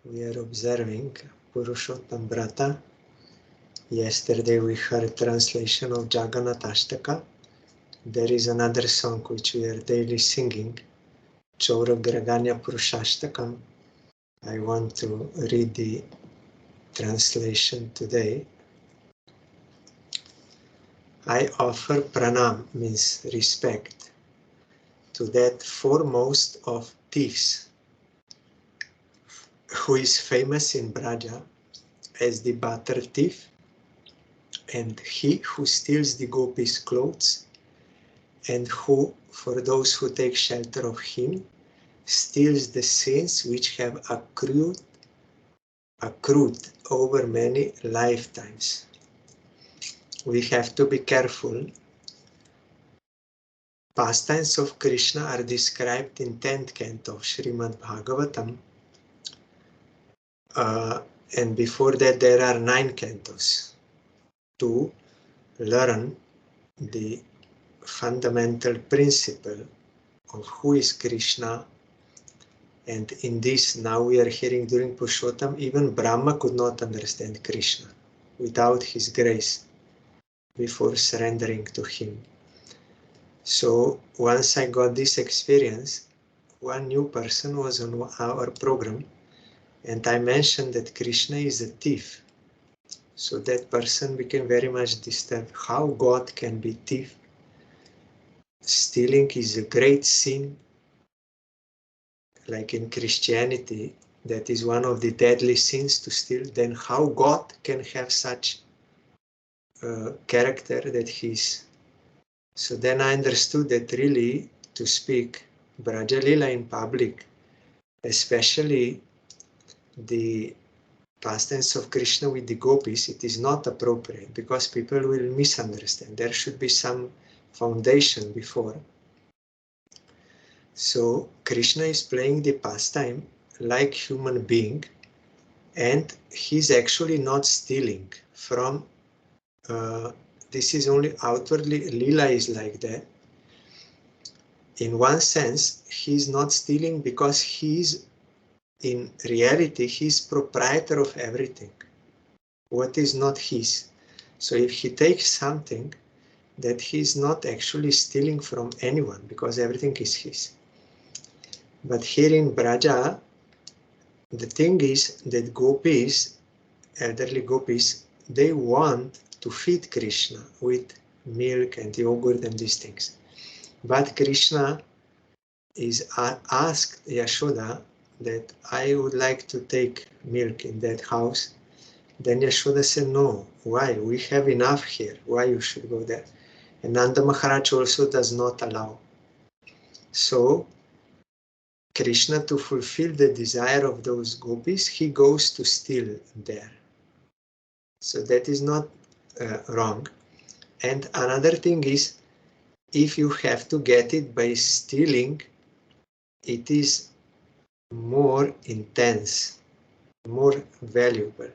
We are observing Purushotam VRATA. Yesterday we heard translation of Jagannath-ashtaka. There is another song which we are daily singing, Sri Cauragraganya-purusastakam. I want to read the translation today. I offer pranam, means respect, to that foremost of thieves, who is famous in Braja as the butter thief, and he who steals the gopis' clothes, and who, for those who take shelter of him, steals the sins which have accrued over many lifetimes. We have to be careful. Pastimes of Krishna are described in 10th canto of Srimad Bhagavatam, and before that there are 9 cantos to learn the fundamental principle of who is Krishna. And in this, now we are hearing during Purushotam, even Brahma could not understand Krishna without his grace before surrendering to him. So once I got this experience, one new person was on our program, and I mentioned that Krishna is a thief. So that person became very much disturbed. How God can be thief? Stealing is a great sin. Like in Christianity, that is one of the deadly sins to steal. Then how God can have such character that he's. So then I understood that really to speak Braja Lila in public, especially the pastimes of Krishna with the gopis, it is not appropriate because people will misunderstand. There should be some foundation before. So Krishna is playing the pastime like human being, and he's actually not stealing from this is only outwardly. Lila is like that. In one sense, he's not stealing because he's, in reality, he's proprietor of everything. What is not his. So if he takes something, that he's not actually stealing from anyone because everything is his. But here in Braja, the thing is that gopis, elderly gopis, they want to feed Krishna with milk and yogurt and these things. But Krishna is asked Yashoda that I would like to take milk in that house. Then Yashoda said, no, why? We have enough here. Why you should go there? And Nanda Maharaj also does not allow. So Krishna, to fulfill the desire of those gopis, he goes to steal there. So that is not wrong. And another thing is, if you have to get it by stealing, it is more intense, more valuable.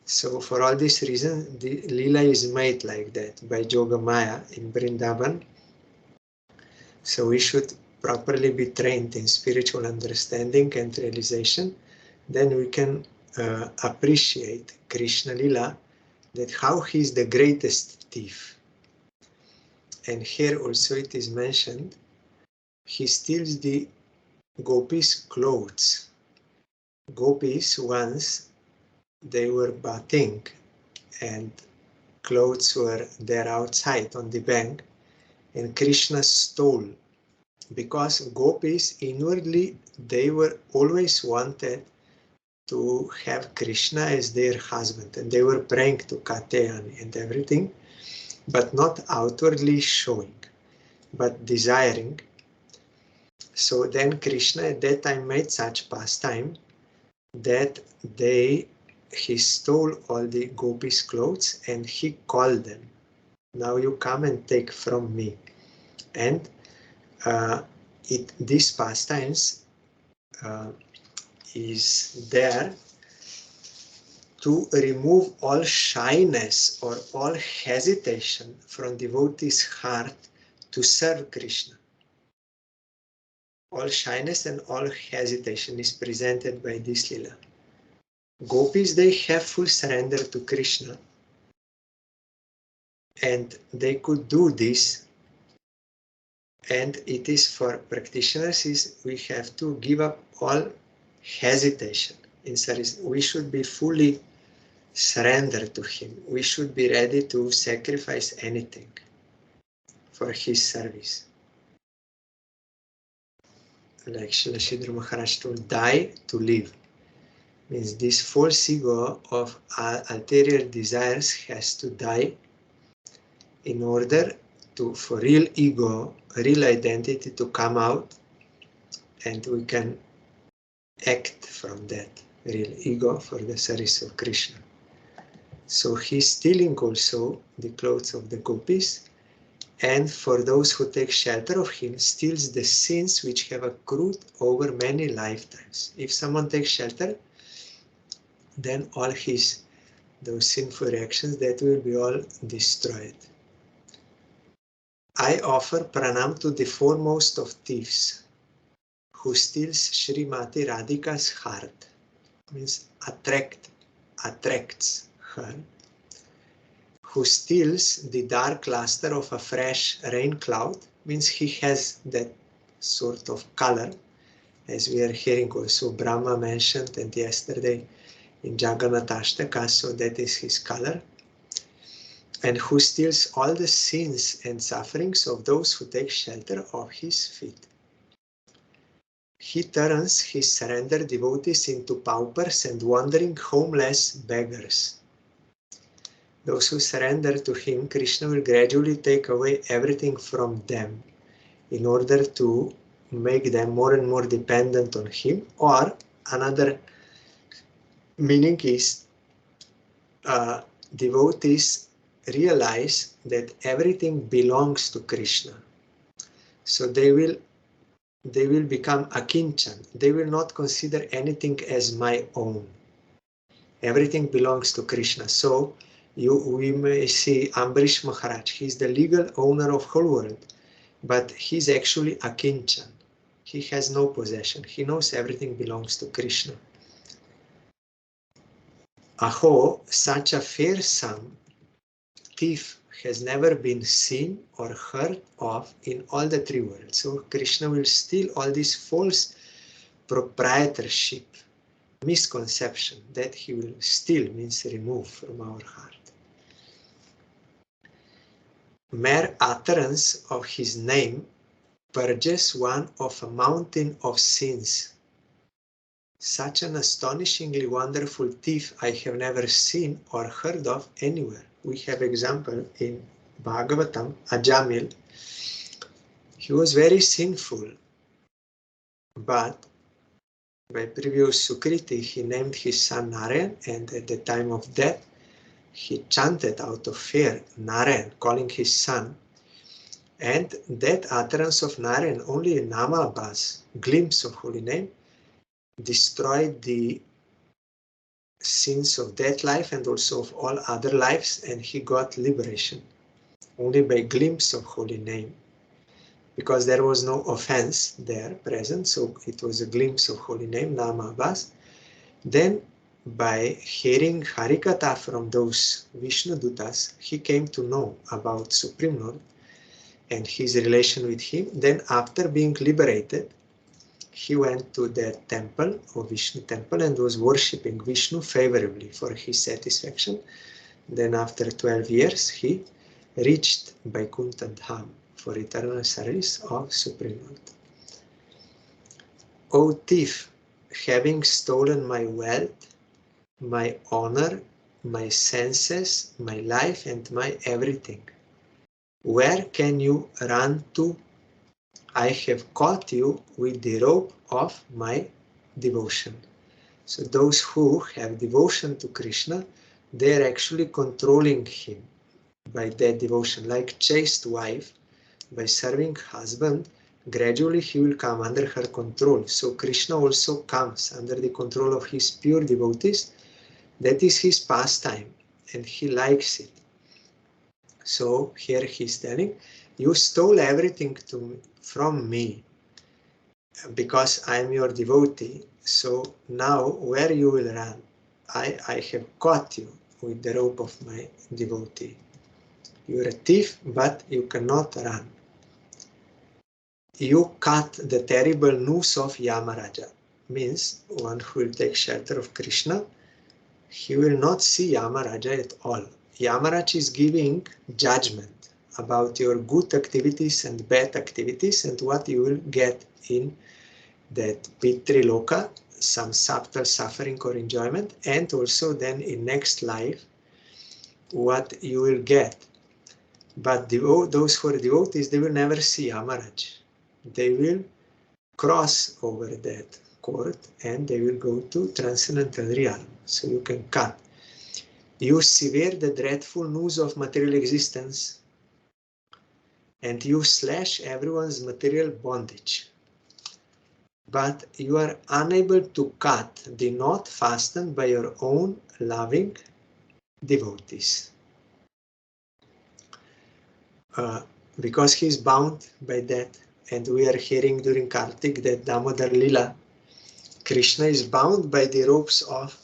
So for all these reasons, the Leela is made like that by Jogamaya in Vrindavan. So we should properly be trained in spiritual understanding and realization. Then we can appreciate Krishna Leela, that how he is the greatest thief. And here also it is mentioned, he steals the gopis' clothes. Gopis once, they were bathing and clothes were there outside on the bank, and Krishna stole, because gopis inwardly, they were always wanted to have Krishna as their husband, and they were praying to Katyayani and everything, but not outwardly showing, but desiring. So then Krishna at that time made such pastime that he stole all the gopis' clothes and he called them, now you come and take from me. And these pastimes is there to remove all shyness or all hesitation from devotee's heart to serve Krishna. All shyness and all hesitation is presented by this lila. Gopis, they have full surrender to Krishna, and they could do this. And it is for practitioners, is we have to give up all hesitation in service. We should be fully surrendered to him. We should be ready to sacrifice anything for his service. Like Srila Sridhar Maharaj told, die to live. Means this false ego of ulterior desires has to die in order to, for real ego, real identity to come out, and we can act from that real ego for the service of Krishna. So he's stealing also the clothes of the gopis, and for those who take shelter of him, steals the sins which have accrued over many lifetimes. If someone takes shelter, then all those sinful reactions, that will be all destroyed. I offer pranam to the foremost of thieves, who steals Srimati Radhika's heart, means attracts her, who steals the dark luster of a fresh rain cloud, means he has that sort of color, as we are hearing also Brahma mentioned and yesterday in Jagannathashtaka, so that is his color, and who steals all the sins and sufferings of those who take shelter of his feet. He turns his surrendered devotees into paupers and wandering homeless beggars. Those who surrender to him, Krishna will gradually take away everything from them in order to make them more and more dependent on him. Or another meaning is devotees realize that everything belongs to Krishna. So they will become akinchan. They will not consider anything as my own. Everything belongs to Krishna. So we may see Ambarish Maharaj. He's the legal owner of whole world, but he's actually akinchan. He has no possession. He knows everything belongs to Krishna. Aho, such a fearsome thief has never been seen or heard of in all the three worlds. So Krishna will steal all this false proprietorship, misconception, that he will steal, means remove from our heart. Mere utterance of his name purges one of a mountain of sins. Such an astonishingly wonderful thief I have never seen or heard of anywhere. We have example in Bhagavatam, Ajamil. He was very sinful, but by previous Sukriti, he named his son Narayan, and at the time of death, he chanted out of fear Narayan, calling his son. And that utterance of Narayan, only a Namabhas, glimpse of holy name, destroyed the sins of that life and also of all other lives, and he got liberation only by glimpse of holy name, because there was no offense there present, so it was a glimpse of holy name, Namabhas. Then by hearing Harikatha from those Vishnu Dutas, he came to know about Supreme Lord and his relation with him. Then after being liberated, he went to the temple of Vishnu temple and was worshipping Vishnu favorably for his satisfaction. Then after 12 years, he reached Vaikuntha Dham for eternal service of Supreme Lord. O thief, having stolen my wealth, my honor, my senses, my life, and my everything, where can you run to? I have caught you with the rope of my devotion. So those who have devotion to Krishna, they are actually controlling him by that devotion. Like chaste wife, by serving husband, gradually he will come under her control. So Krishna also comes under the control of his pure devotees. That is his pastime, and he likes it. So here he is telling, you stole everything from me. because I'm your devotee, so now where you will run? I have caught you with the rope of my devotee. You're a thief, but you cannot run. You cut the terrible noose of Yamaraja, means one who will take shelter of Krishna, he will not see Yamaraja at all. Yamaraj is giving judgment about your good activities and bad activities and what you will get in that Pitriloka, some subtle suffering or enjoyment, and also then in next life what you will get. But those who are devotees, they will never see Yamaraj. They will cross over that court and they will go to transcendental realm. So you can cut. You sever the dreadful noose of material existence and you slash everyone's material bondage. But you are unable to cut the knot fastened by your own loving devotees. Because he is bound by that, and we are hearing during Kartik that Damodar Lila, Krishna is bound by the ropes of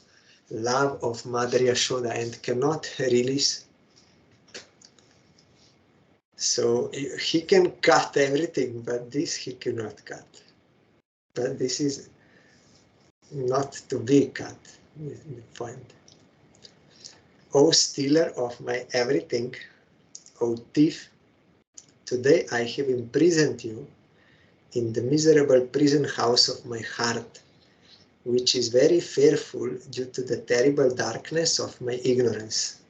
love of Mother Yashoda and cannot release. So he can cut everything, but this he cannot cut. But this is not to be cut, is the point. O stealer of my everything, O thief, today I have imprisoned you in the miserable prison house of my heart, which is very fearful due to the terrible darkness of my ignorance.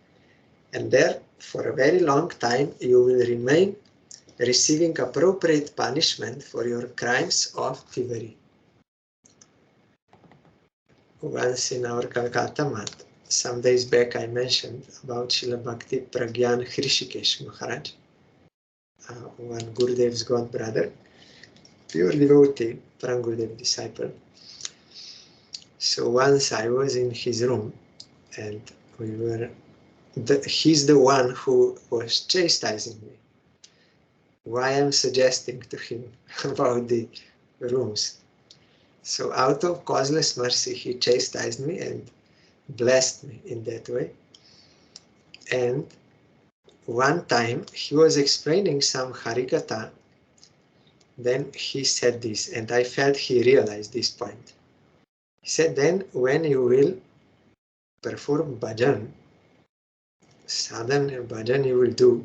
And there, for a very long time, you will remain receiving appropriate punishment for your crimes of thievery. Once in our Calcutta mat, some days back I mentioned about Srila Bhakti Pragyan Hrishikesh Maharaj, one Gurudev's god brother, pure devotee, Prang Gurudev disciple. So once I was in his room and we were, he's the one who was chastising me. Why I'm suggesting to him about the rooms. So out of causeless mercy, he chastised me and blessed me in that way. And one time he was explaining some Harikatha, then he said this, and I felt he realized this point. He said, then when you will perform bhajan, sadhana and bhajan you will do,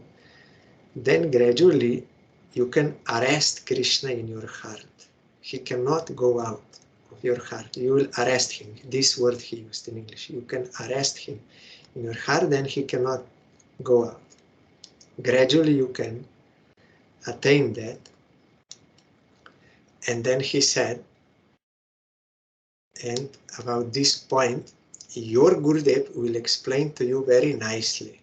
then gradually you can arrest Krishna in your heart. He cannot go out of your heart. You will arrest him. This word he used in English. You can arrest him in your heart, then he cannot go out. Gradually you can attain that. And then he said, and about this point, your Gurudev will explain to you very nicely.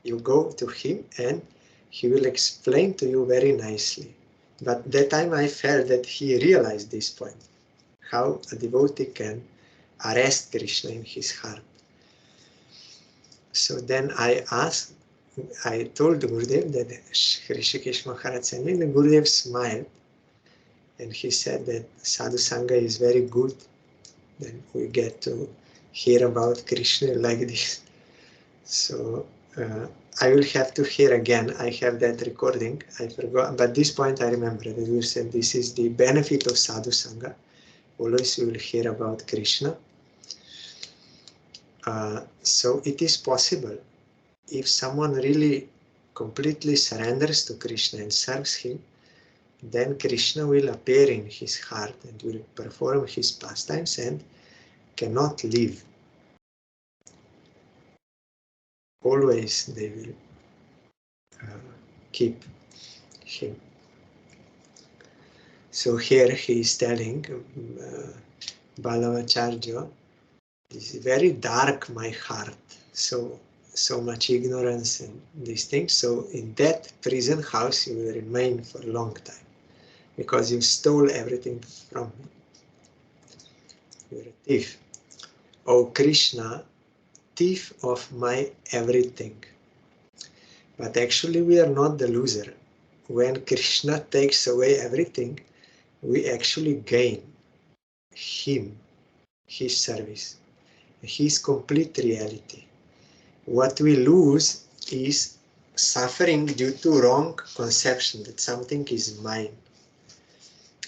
You go to him and he will explain to you very nicely. But that time I felt that he realized this point, how a devotee can arrest Krishna in his heart. So then I told Gurudev that Hrishikesh Maharaj sent me, and Gurudev smiled and he said that Sadhu Sangha is very good. Then we get to hear about Krishna like this. So I will have to hear again. I have that recording. I forgot, but this point I remember that you said this is the benefit of Sadhu Sangha. Always you will hear about Krishna. So it is possible if someone really completely surrenders to Krishna and serves him, then Krishna will appear in his heart and will perform his pastimes and cannot leave. Always they will keep him. So here he is telling Balavacharya, this is very dark my heart, so much ignorance and these things. So in that prison house you will remain for a long time because you stole everything from me. You're a thief. O Krishna, thief of my everything. But actually we are not the loser. When Krishna takes away everything, we actually gain him, his service, his complete reality. What we lose is suffering due to wrong conception that something is mine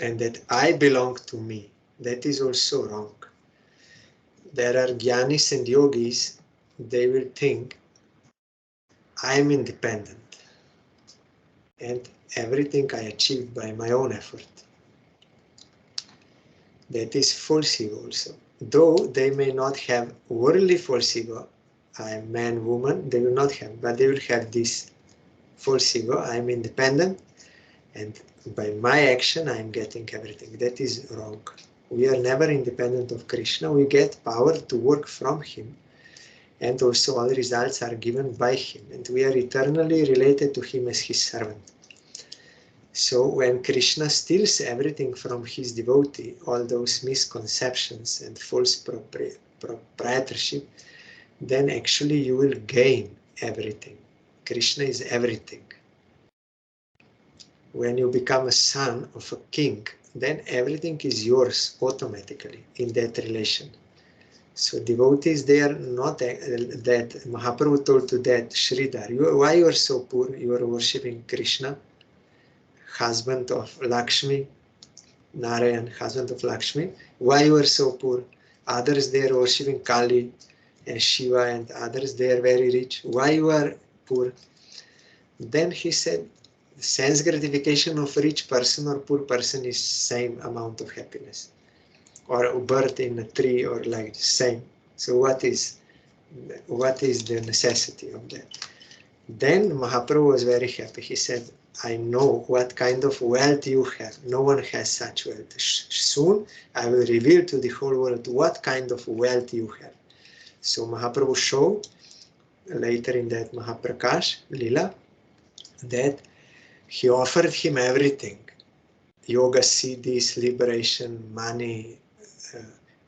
and that I belong to me. That is also wrong. There are jnanis and yogis, they will think I am independent and everything I achieved by my own effort. That is false ego also. Though they may not have worldly false ego, I am man, woman, they will not have, but they will have this false ego, I am independent and by my action I am getting everything. That is wrong. We are never independent of Krishna, we get power to work from him and also all results are given by him and we are eternally related to him as his servant. So when Krishna steals everything from his devotee, all those misconceptions and false proprietorship, then actually you will gain everything. Krishna is everything. When you become a son of a king, then everything is yours automatically in that relation. So devotees, they are not that. Mahaprabhu told to that Sridhar, why you are so poor? You are worshipping Krishna, husband of Lakshmi, Narayan, husband of Lakshmi. Why you are so poor? Others, they are worshipping Kali and Shiva and others, they are very rich. Why you are poor? Then he said, sense gratification of rich person or poor person is same amount of happiness. Or a bird in a tree or like the same. So what is the necessity of that? Then Mahaprabhu was very happy. He said, I know what kind of wealth you have. No one has such wealth. Soon I will reveal to the whole world what kind of wealth you have. So Mahaprabhu showed later in that Mahaprakash Lila that he offered him everything. Yoga, siddhis, liberation, money,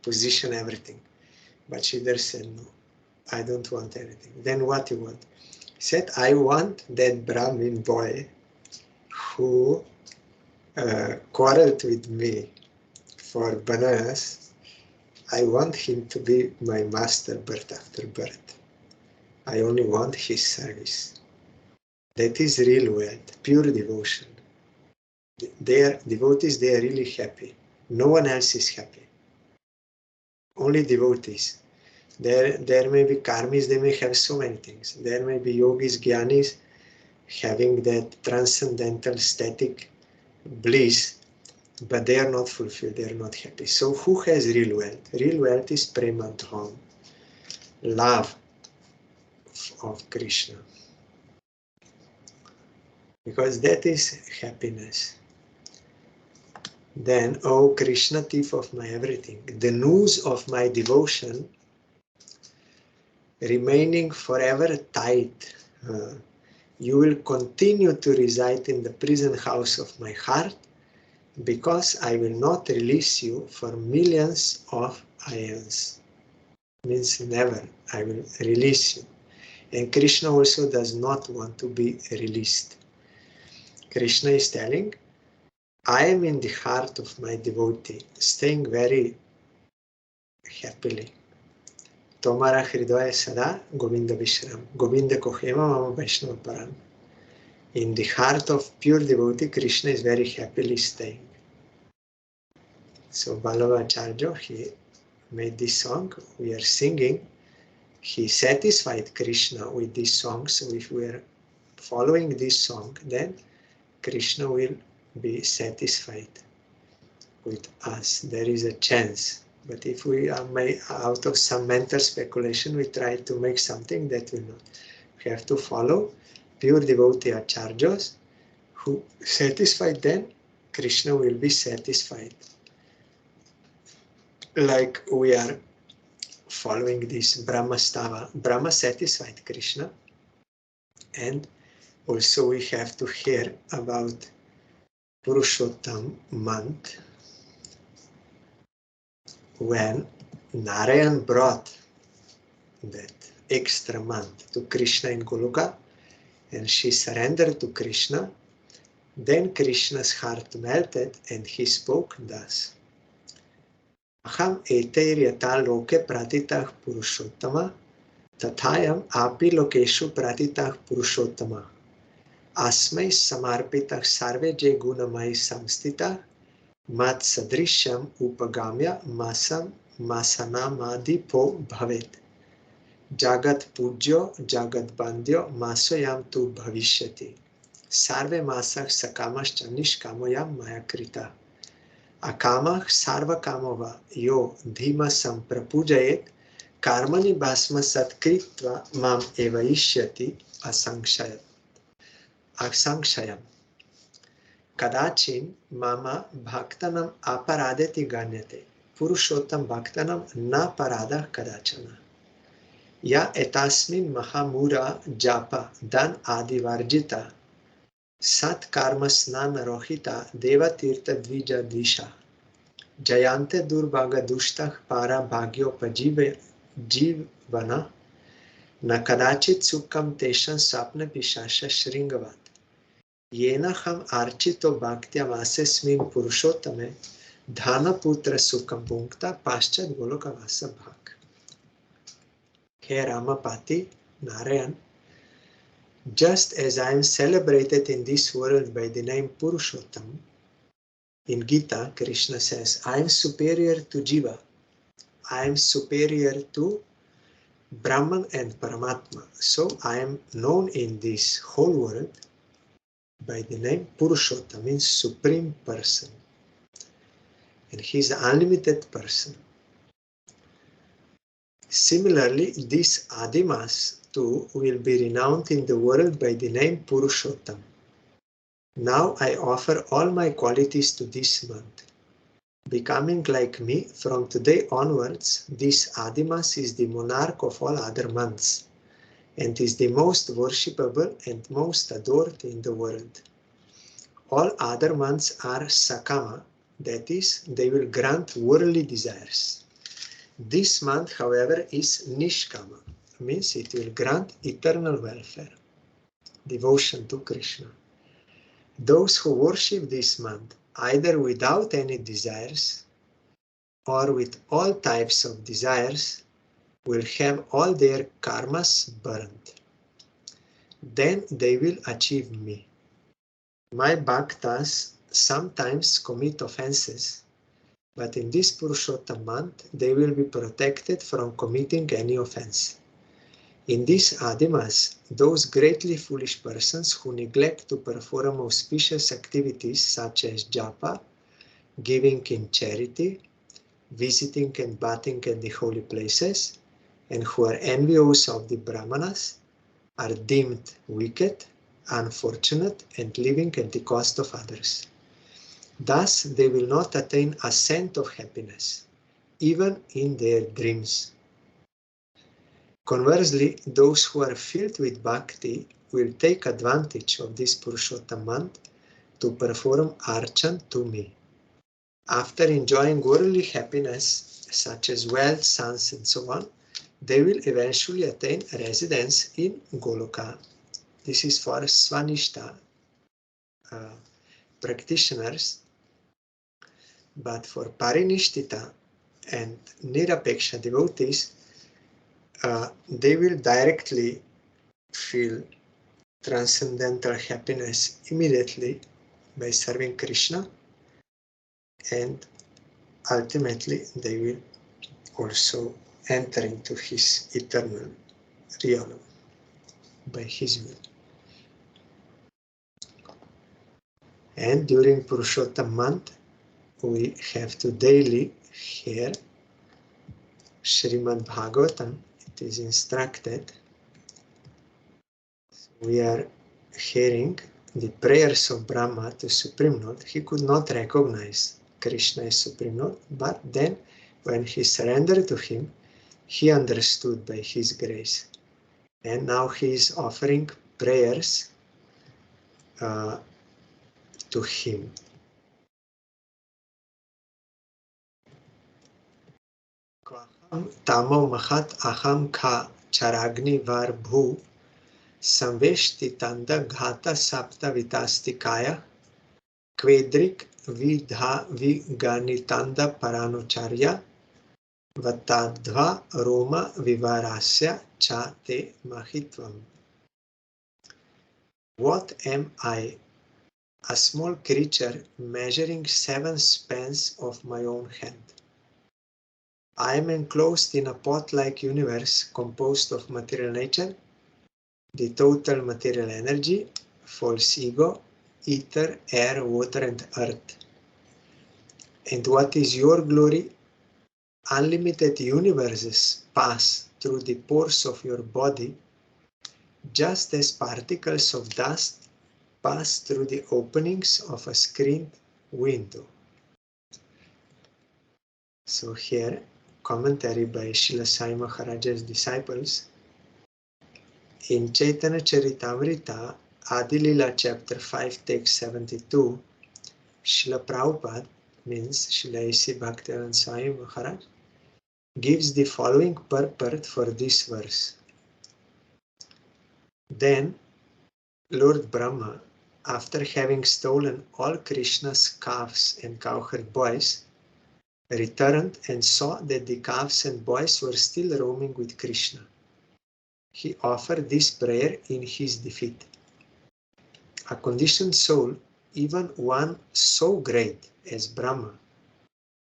position, everything. But Sridhar said, no, I don't want anything. Then what you want? He said, I want that Brahmin boy who quarreled with me for bananas. I want him to be my master birth after birth. I only want his service. That is real wealth, pure devotion. They are devotees, they are really happy. No one else is happy. Only devotees. There may be karmis, they may have so many things. There may be yogis, jnanis, having that transcendental static bliss, but they are not fulfilled, they are not happy. So who has real wealth? Real wealth is premadham, love of Krishna. Because that is happiness. Then, oh Krishna, thief of my everything, the news of my devotion remaining forever tight, you will continue to reside in the prison house of my heart because I will not release you for millions of aeons. Means never, I will release you. And Krishna also does not want to be released. Krishna is telling, I am in the heart of my devotee, staying very happily. Tomara hridaya sada Govinda Vishram, Govinda kohema mama Vaishnava param. In the heart of pure devotee, Krishna is very happily staying. So Ballavacharya, he made this song, we are singing. He satisfied Krishna with these songs. So if we are following this song, then Krishna will be satisfied with us. There is a chance. But if we are out of some mental speculation, we try to make something that will not. We have to follow pure devotee acharyas who satisfied, then Krishna will be satisfied. Like we are following this Brahma Stava. Brahma satisfied Krishna. And also we have to hear about Purushotam month, when Narayan brought that extra month to Krishna in Goloka, and she surrendered to Krishna, Then Krishna's heart melted and he spoke thus. Aham etairyata loke pratitah purushottama tathayam api lokeshu pratitah purushottama asmai samarpitah sarve je gunamai samstitah mat sadrishyam upagamya masanamadipo bhavet jagat pujyo jagat bandyo masoyam tu bhavishyati sarve masah sakamascha nishkamoyam mayakrita akamah sarva kamova yo dhimasam prapujayet karmani bhasma satkritva mam evaishyati asankshayam kadachin mama bhaktanam aparadeti ganyate purushotam bhaktanam na parada kadachana ya etasmin mahamura japa dan adivarjita sat karma snana rohita devatirtha dvija dvisha jayante durvaga dushtah para bhagyopajive jivana na kadachit sukham teshan sapna pishasha shringavat yena ham archito bhaktyam asesmin purushottame dhana putra sukham bhunkta paschat goloka vasa bhak. Here Ramapati, Narayan, just as I am celebrated in this world by the name Purushotam, in Gita, Krishna says, I am superior to Jiva. I am superior to Brahman and Paramatma. So I am known in this whole world by the name Purushottam, means supreme person. And he is the unlimited person. Similarly, these Adimas too will be renowned in the world by the name Purushottam. Now I offer all my qualities to this month. Becoming like me, from today onwards, this Adimas is the monarch of all other months and is the most worshipable and most adored in the world. All other months are Sakama, that is, they will grant worldly desires. This month, however, is Nishkama, means it will grant eternal welfare, devotion to Krishna. Those who worship this month, either without any desires or with all types of desires, will have all their karmas burned. Then they will achieve me. My bhaktas sometimes commit offenses, but in this Purushottam month, they will be protected from committing any offense. In these Adimas, those greatly foolish persons who neglect to perform auspicious activities such as japa, giving in charity, visiting and bathing at the holy places, and who are envious of the Brahmanas, are deemed wicked, unfortunate, and living at the cost of others. Thus, they will not attain a cent of happiness, even in their dreams. Conversely, those who are filled with bhakti will take advantage of this Purushottam month to perform archan to me. After enjoying worldly happiness, such as wealth, sons, and so on, they will eventually attain residence in Goloka. This is for Svanishta practitioners, but for Parinishtita and Nirapeksha devotees, they will directly feel transcendental happiness immediately by serving Krishna, and ultimately they will also enter into his eternal realm by his will. And during Purushottam month, we have to daily hear Srimad Bhagavatam. It is instructed. We are hearing the prayers of Brahma to Supreme Lord. He could not recognize Krishna as Supreme Lord, but then when he surrendered to him, he understood by his grace. And now he is offering prayers to him. Tamo mahat aham kha charagni var bhu samveshti tanda ghata sapta vitastikaya Kvedrik Vidha Viganitanda Paranucharya Vatadva Roma Vivarasya Cha Te Mahitvam. What am I? A small creature measuring 7 spans of my own hand. I am enclosed in a pot-like universe composed of material nature, the total material energy, false ego, ether, air, water, and earth. And what is your glory? Unlimited universes pass through the pores of your body, just as particles of dust pass through the openings of a screened window. So here, commentary by Srila Sai Maharaja's disciples. In Chaitanya Charitamrita, Adilila chapter 5, text 72, Srila Prabhupada, means Srila A.C. Bhaktivedanta Swami Maharaj, gives the following purport for this verse. Then Lord Brahma, after having stolen all Krishna's calves and cowherd boys, returned and saw that the calves and boys were still roaming with Krishna. He offered this prayer in his defeat. A conditioned soul, even one so great as Brahma,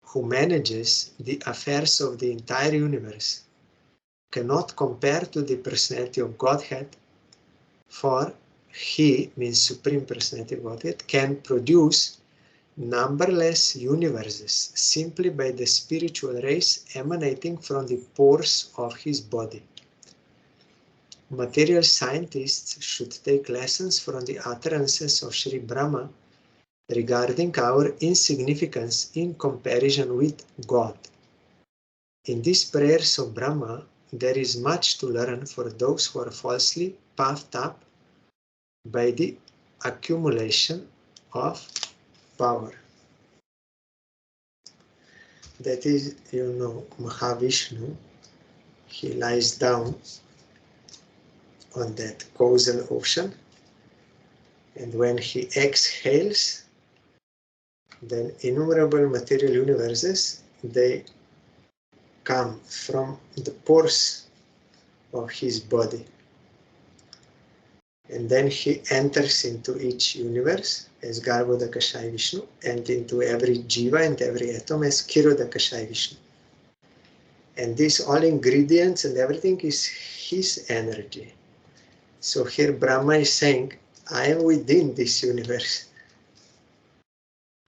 who manages the affairs of the entire universe, cannot compare to the personality of Godhead, for he, means Supreme Personality of Godhead, can produce numberless universes simply by the spiritual rays emanating from the pores of his body. Material scientists should take lessons from the utterances of Sri Brahma regarding our insignificance in comparison with God. In these prayers of Brahma, there is much to learn for those who are falsely puffed up by the accumulation of power. That is, Mahavishnu, he lies down on that causal ocean, and when he exhales, then innumerable material universes, they come from the pores of his body. And then he enters into each universe as Garbhodakashaya Vishnu, and into every jiva and every atom as Kirodakashaya Vishnu. And these all ingredients and everything is his energy. So here Brahma is saying, I am within this universe.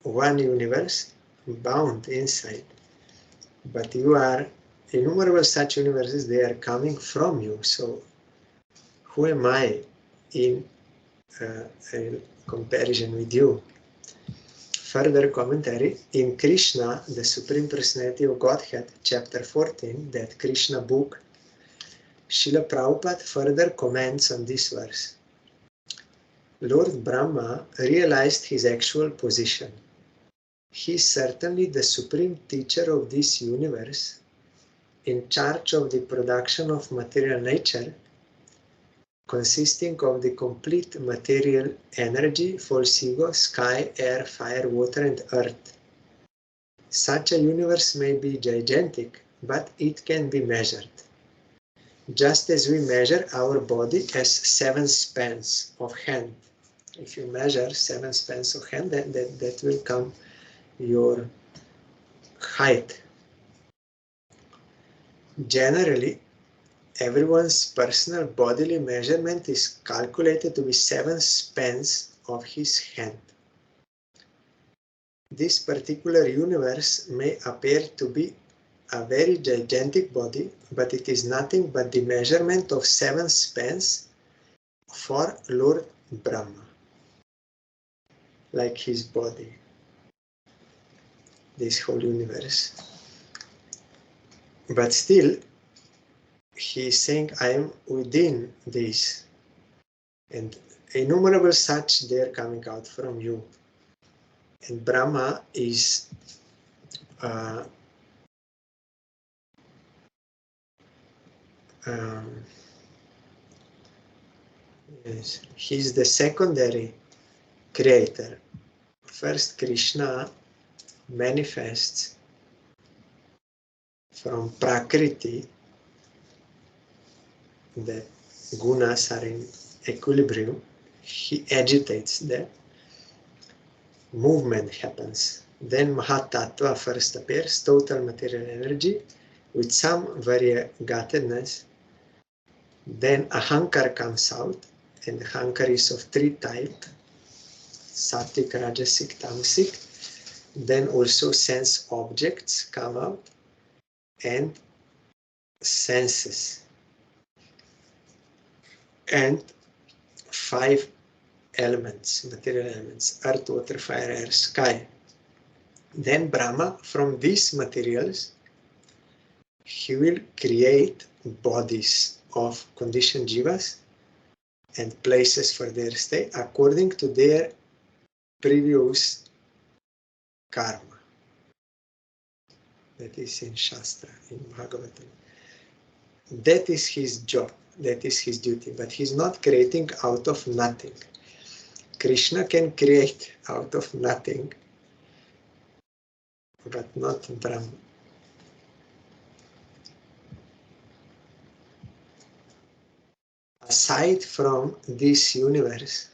One universe bound inside. But you are innumerable such universes, they are coming from you. So who am I in comparison with you? Further commentary, in Krishna, the Supreme Personality of Godhead, chapter 14, that Krishna book, Srila Prabhupada further comments on this verse. Lord Brahma realized his actual position. He is certainly the supreme teacher of this universe, in charge of the production of material nature, consisting of the complete material energy, false ego, sky, air, fire, water, and earth. Such a universe may be gigantic, but it can be measured. Just as we measure our body as 7 spans of hand. If you measure 7 spans of hand, then that will come your height. Generally, everyone's personal bodily measurement is calculated to be 7 spans of his hand. This particular universe may appear to be a very gigantic body, but it is nothing but the measurement of 7 spans for Lord Brahma, like his body, this whole universe. But still, he is saying, I am within this, and innumerable such they are coming out from you. And Brahma is yes, he is the secondary creator First, Krishna manifests from Prakriti, the gunas are in equilibrium. He agitates that. Movement happens. Then Mahatattva first appears, total material energy, with some variegatedness. Then Ahankar comes out, and Ahankar is of three types, Sattvic, Rajasic, Tamasic. Then also sense objects come out, and senses. And 5 elements, material elements, earth, water, fire, air, sky. Then Brahma, from these materials, he will create bodies of conditioned jivas and places for their stay according to their previous karma. That is in Shastra, in Bhagavatam. That is his job, that is his duty, but he's not creating out of nothing. Krishna can create out of nothing, but not Brahma. Aside from this universe,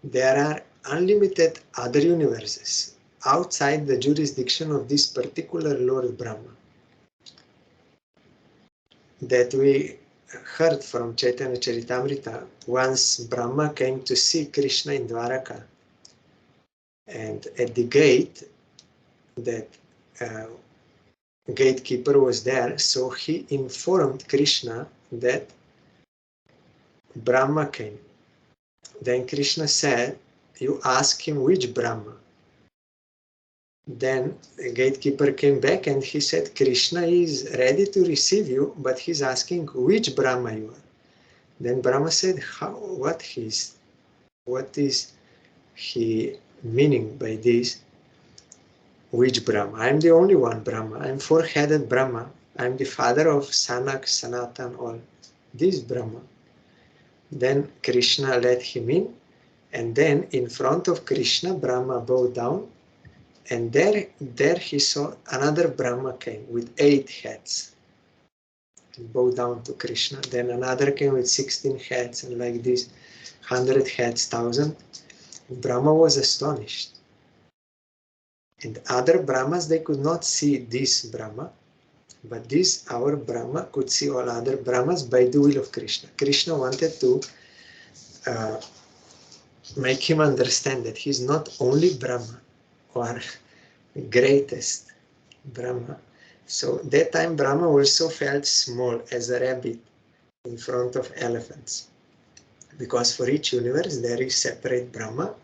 there are unlimited other universes outside the jurisdiction of this particular Lord Brahma that we heard from Chaitanya Charitamrita. Once Brahma came to see Krishna in Dwaraka, and at the gate, that gatekeeper was there, so he informed Krishna that Brahma came. Then Krishna said, you ask him which Brahma. Then the gatekeeper came back and he said, Krishna is ready to receive you, but he's asking which Brahma you are. Then Brahma said, what is he meaning by this? Which Brahma? I'm the only one Brahma. I'm four-headed Brahma. I'm the father of Sanak, Sanatan, all. This Brahma. Then Krishna let him in, and then in front of Krishna, Brahma bowed down, and there he saw another Brahma came with 8 heads. And bowed down to Krishna. Then another came with 16 heads, and like this, 100 heads, 1,000. Brahma was astonished. And other Brahmas, they could not see this Brahma, but this, our Brahma, could see all other Brahmas by the will of Krishna. Krishna wanted to make him understand that he's not only Brahma or greatest Brahma. So that time Brahma also felt small as a rabbit in front of elephants. Because for each universe there is separate Brahma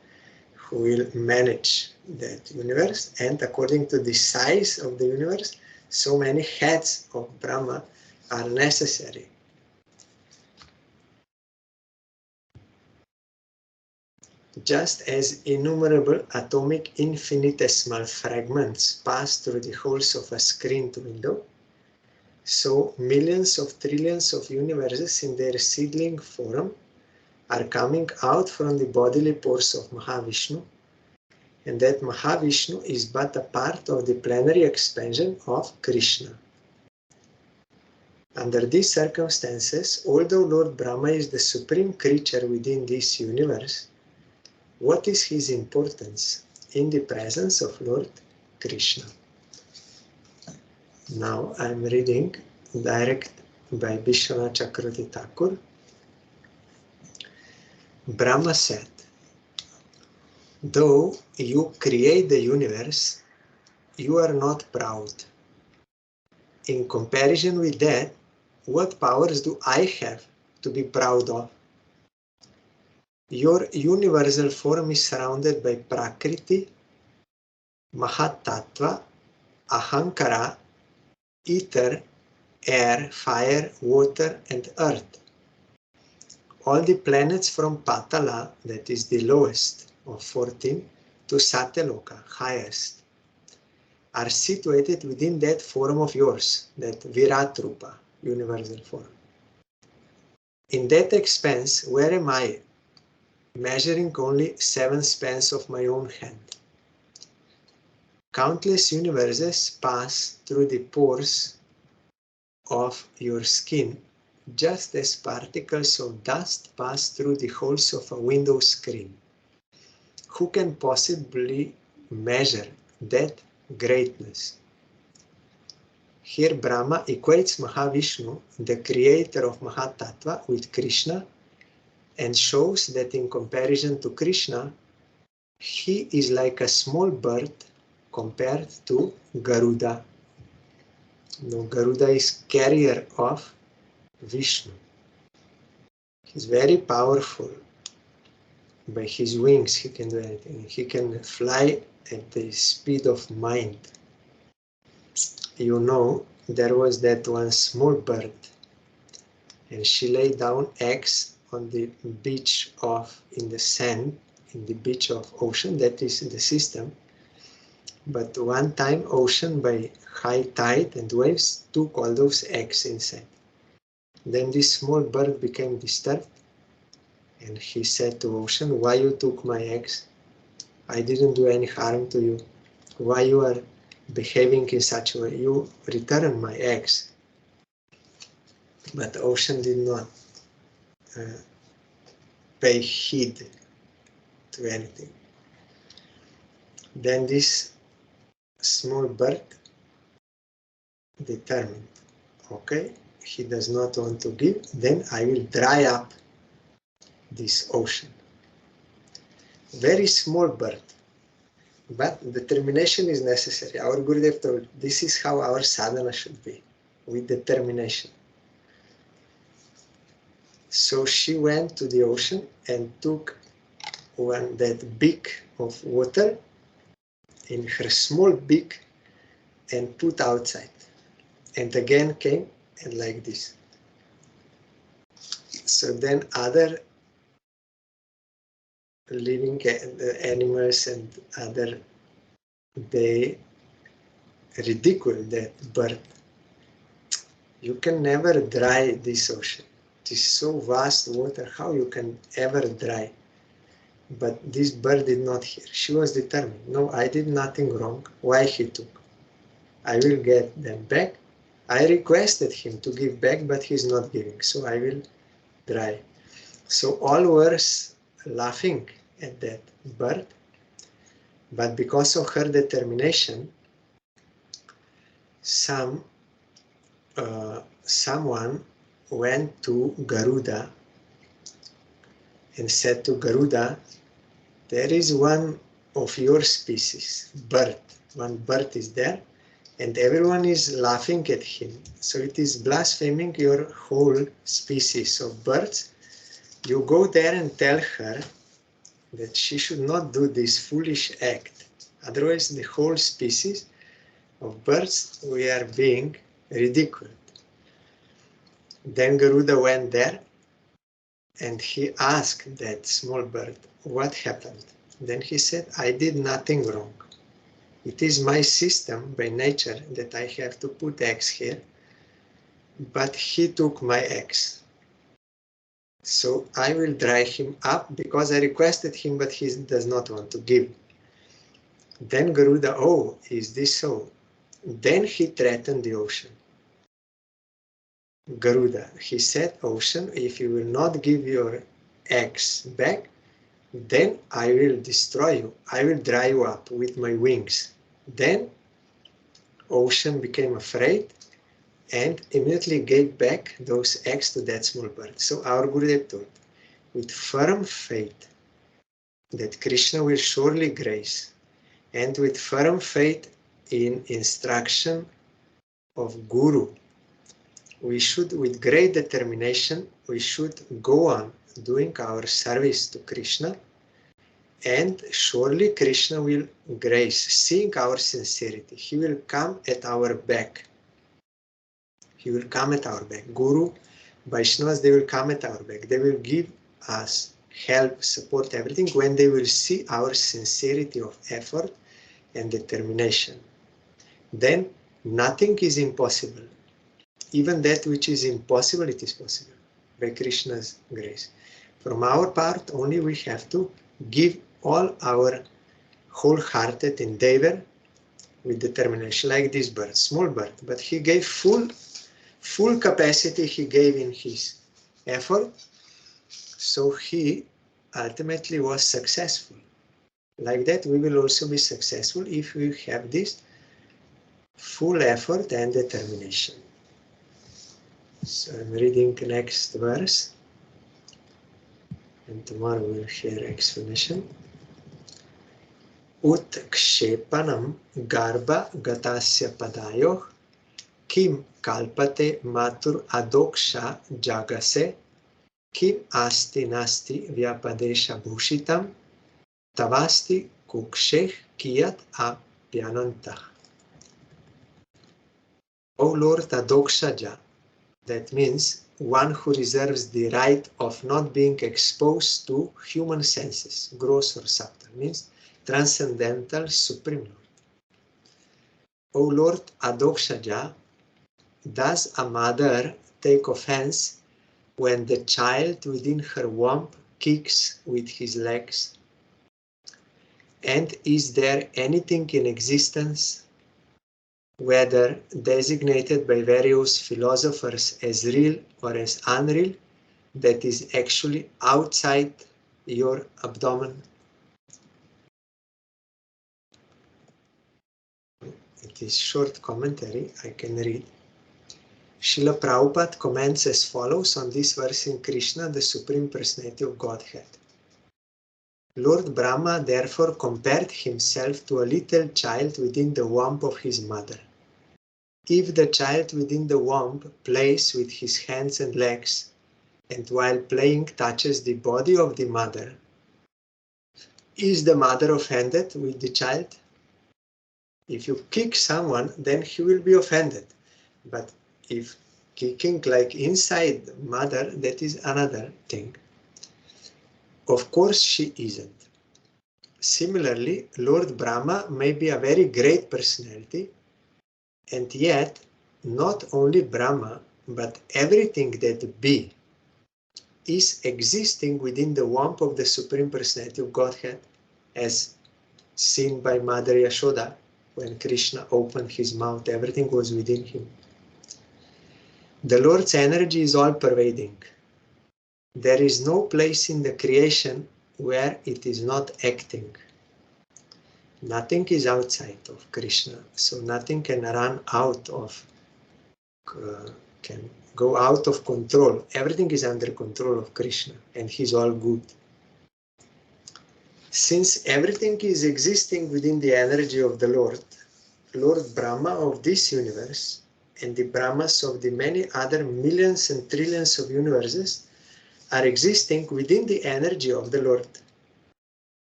who will manage that universe, and according to the size of the universe, so many heads of Brahma are necessary. Just as innumerable atomic infinitesimal fragments pass through the holes of a screened window, so millions of trillions of universes in their seedling form are coming out from the bodily pores of Mahavishnu, and that Mahavishnu is but a part of the plenary expansion of Krishna. Under these circumstances, although Lord Brahma is the supreme creature within this universe, what is his importance in the presence of Lord Krishna? Now I am reading direct by Vishwanath Chakravarti Thakur. Brahma said, though you create the universe, you are not proud. In comparison with that, what powers do I have to be proud of? Your universal form is surrounded by Prakriti, Mahatattva, Ahankara, ether, air, fire, water, and earth. All the planets from Patala, that is the lowest of 14, to Satyaloka, highest, are situated within that form of yours, that VRATA, universal form. In that expanse, where am I? measuring only 7 spans of my own hand. Countless universes pass through the pores of your skin, just as particles of dust pass through the holes of a window screen. Who can possibly measure that greatness? Here Brahma equates Mahavishnu, the creator of Mahatattva, with Krishna, and shows that in comparison to Krishna, he is like a small bird compared to Garuda. No, Garuda is carrier of Vishnu. He's very powerful. By his wings he can do anything. He can fly at the speed of mind. You know, there was that one small bird, and she laid down eggs on the beach in the sand, in the beach of ocean, that is the system. But one time ocean, by high tide and waves, took all those eggs inside. Then this small bird became disturbed, and he said to ocean, "Why you took my eggs? I didn't do any harm to you. Why you are behaving in such a way? You return my eggs." But ocean did not pay heed to anything. Then this small bird determined, okay, he does not want to give, then I will dry up this ocean. Very small bird, but determination is necessary. Our Gurudev told, this is how our sadhana should be, with determination. So she went to the ocean and took that beak of water in her small beak and put outside. And again came and like this. So then other living animals and other, they ridicule that bird. You can never dry this ocean. It is so vast water, how you can ever dry? But this bird did not hear. She was determined. No, I did nothing wrong. Why he took? I will get them back. I requested him to give back, but he's not giving, so I will dry. So all were laughing at that bird, but because of her determination, someone went to Garuda and said to Garuda, there is one of your species, bird. One bird is there, and everyone is laughing at him. So it is blaspheming your whole species of birds. You go there and tell her that she should not do this foolish act. Otherwise, the whole species of birds, we are being ridiculed. Then Garuda went there and he asked that small bird, what happened? Then he said, I did nothing wrong. It is my system by nature that I have to put eggs here, but he took my eggs. So I will dry him up because I requested him, but he does not want to give. Then Garuda, oh, is this so? Then he threatened the ocean. Garuda, he said, ocean, if you will not give your eggs back, then I will destroy you. I will dry you up with my wings. Then ocean became afraid and immediately gave back those eggs to that small bird. So our Gurudev told, with firm faith that Krishna will surely grace, and with firm faith in instruction of Guru, we should, with great determination, we should go on doing our service to Krishna, and surely Krishna will grace, seeing our sincerity. He will come at our back. He will come at our back. Guru, Vaishnavas, they will come at our back. They will give us help, support, everything when they will see our sincerity of effort and determination. Then nothing is impossible. Even that which is impossible, it is possible by Krishna's grace. From our part, only we have to give all our wholehearted endeavor with determination, like this bird, small bird, but he gave full capacity, he gave in his effort, so he ultimately was successful. Like that, we will also be successful if we have this full effort and determination. So I'm reading the next verse, and tomorrow we'll hear explanation. Ut kshepanam garba gatasya padayoh kim kalpate matur adoksha jagase kim asti nasti vyapadesha bhushitam tavasti kuksheh kiyat apyanantah. O Lord Adokshaja, that means one who reserves the right of not being exposed to human senses, gross or subtle, means transcendental supreme Lord. O Lord Adokshaja, does a mother take offense when the child within her womb kicks with his legs? And is there anything in existence, whether designated by various philosophers as real or as unreal, that is actually outside your abdomen? It is short commentary, I can read. Srila Prabhupada comments as follows on this verse in Krishna, the Supreme Personality of Godhead. Lord Brahma therefore compared himself to a little child within the womb of his mother. If the child within the womb plays with his hands and legs, and while playing touches the body of the mother, is the mother offended with the child? If you kick someone, then he will be offended. But if kicking like inside the mother, that is another thing. Of course she isn't. Similarly, Lord Brahma may be a very great personality, and yet not only Brahma, but everything that be is existing within the womb of the Supreme Personality of Godhead, as seen by Mother Yashoda. When Krishna opened his mouth, everything was within him. The Lord's energy is all-pervading. There is no place in the creation where it is not acting. Nothing is outside of Krishna, so nothing can run out of, can go out of control. Everything is under control of Krishna, and he's all good. Since everything is existing within the energy of the Lord, Lord Brahma of this universe, and the Brahmas of the many other millions and trillions of universes are existing within the energy of the Lord.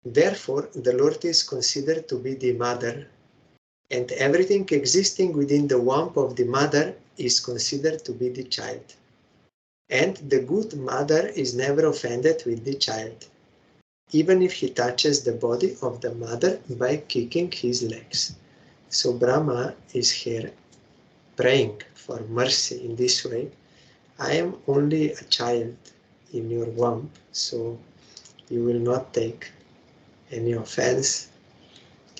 Therefore, the Lord is considered to be the mother, and everything existing within the womb of the mother is considered to be the child. And the good mother is never offended with the child, even if he touches the body of the mother by kicking his legs. So Brahma is here praying for mercy in this way. I am only a child in your womb, so you will not take any offense,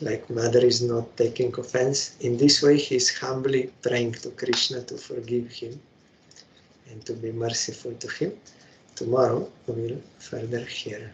like mother is not taking offense. In this way, he is humbly praying to Krishna to forgive him and to be merciful to him. Tomorrow we will further hear.